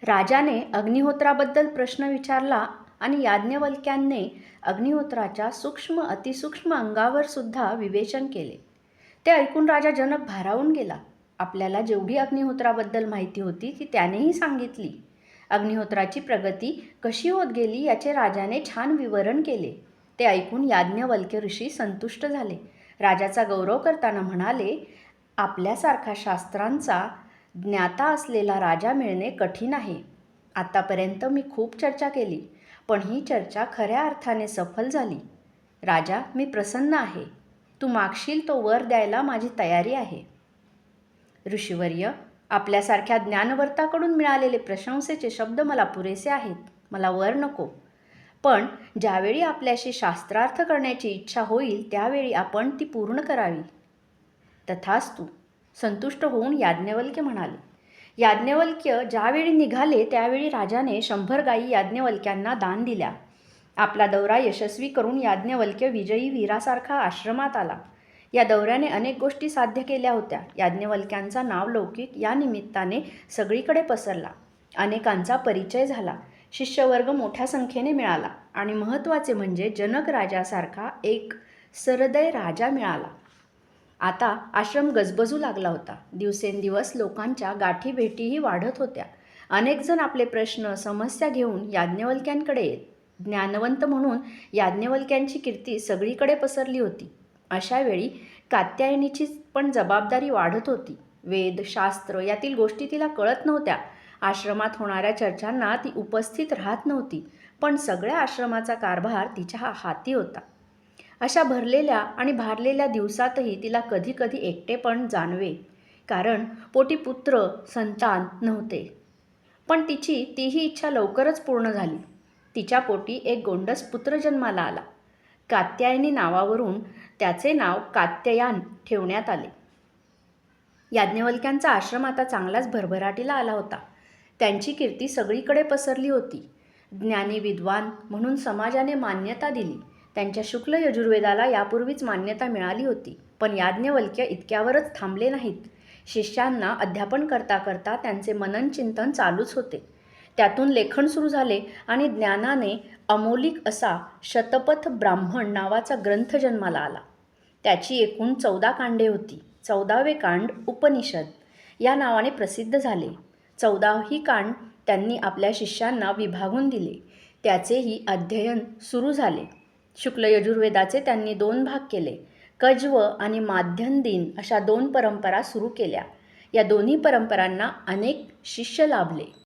राजाने अग्निहोत्राबद्दल प्रश्न विचारला आणि याज्ञवल्क्याने अग्निहोत्राच्या सूक्ष्म अतिसूक्ष्म अंगावर सुद्धा विवेचन केले. ते ऐकून राजा जनक भारावून गेला. आपल्याला जेवढी अग्निहोत्राबद्दल माहिती होती ती त्यानेही सांगितली. अग्निहोत्राची प्रगती कशी होत गेली याचे राजाने छान विवरण केले. ते ऐकून याज्ञवल्क्य ऋषी संतुष्ट झाले. राजाचा गौरव करताना म्हणाले, आपल्यासारखा शास्त्रांचा ज्ञाता असलेला राजा मिळणे कठीण आहे. आतापर्यंत मी खूप चर्चा केली, पण ही चर्चा खऱ्या अर्थाने सफल झाली. राजा, मी प्रसन्न आहे. तू मागशील तो वर द्यायला माझी तयारी आहे. ऋषीवर्य, आपल्यासारख्या ज्ञानवर्ताकडून मिळालेले प्रशंसेचे शब्द मला पुरेसे आहेत. मला वर नको. पण ज्यावेळी आपल्याशी शास्त्रार्थ करण्याची इच्छा होईल त्यावेळी आपण ती पूर्ण करावी. तथास्तु, संतुष्ट होऊन याज्ञवल्क्य म्हणाले. याज्ञवल्क्य ज्यावेळी निघाले त्यावेळी राजाने 100 गायी याज्ञवल्क्यांना दान दिल्या. आपला दौरा यशस्वी करून याज्ञवल्क्य विजयी वीरासारखा आश्रमात आला. या दौऱ्याने अनेक गोष्टी साध्य केल्या होत्या. याज्ञवल्क्यांचा नावलौकिक या निमित्ताने सगळीकडे पसरला. अनेकांचा परिचय झाला. शिष्यवर्ग मोठ्या संख्येने मिळाला आणि महत्त्वाचे म्हणजे जनक राजासारखा एक सरदय राजा मिळाला. आता आश्रम गजबजू लागला होता. दिवसेंदिवस लोकांच्या गाठीभेटीही वाढत होत्या. अनेक जण आपले प्रश्न समस्या घेऊन याज्ञवल्क्यांकडे येत. ज्ञानवंत म्हणून याज्ञवल्क्यांची कीर्ती सगळीकडे पसरली होती. अशा वेळी कात्यायनीची पण जबाबदारी वाढत होती. वेद शास्त्र यातील गोष्टी तिला कळत नव्हत्या. आश्रमात होणाऱ्या चर्चांना ती उपस्थित राहत नव्हती, पण सगळ्या आश्रमाचा कारभार तिच्या हाती होता. अशा भरलेल्या आणि भारलेल्या दिवसातही तिला कधी कधी एकटेपण जाणवे, कारण पोटी पुत्र संतान नव्हते. पण तीही इच्छा लवकरच पूर्ण झाली. तिच्या पोटी एक गोंडस पुत्र जन्माला आला. कात्यायनी नावावरून त्याचे नाव कात्यायन ठेवण्यात आले. याज्ञवल्क्यांचा आश्रम आता चांगलाच भरभराटीला आला होता. त्यांची कीर्ती सगळीकडे पसरली होती. ज्ञानी विद्वान म्हणून समाजाने मान्यता दिली. त्यांच्या शुक्ल यजुर्वेदाला यापूर्वीच मान्यता मिळाली होती. पण याज्ञवल्क्य इतक्यावरच थांबले नाहीत. शिष्यांना अध्यापन करता करता त्यांचे मनन चिंतन चालूच होते. त्यातून लेखन सुरू झाले आणि ज्ञानाने अमोलिक असा शतपथ ब्राह्मण नावाचा ग्रंथ जन्माला आला. त्याची एकूण 14 कांडे होती. 14वे कांड उपनिषद या नावाने प्रसिद्ध झाले. 14ही कांड त्यांनी आपल्या शिष्यांना विभागून दिले. त्याचेही अध्ययन सुरू झाले. शुक्ल यजुर्वेदाचे त्यांनी 2 भाग केले. कज्व आणि माध्यंदिन अशा 2 परंपरा सुरू केल्या. या दोन्ही परंपरांना अनेक शिष्य लाभले.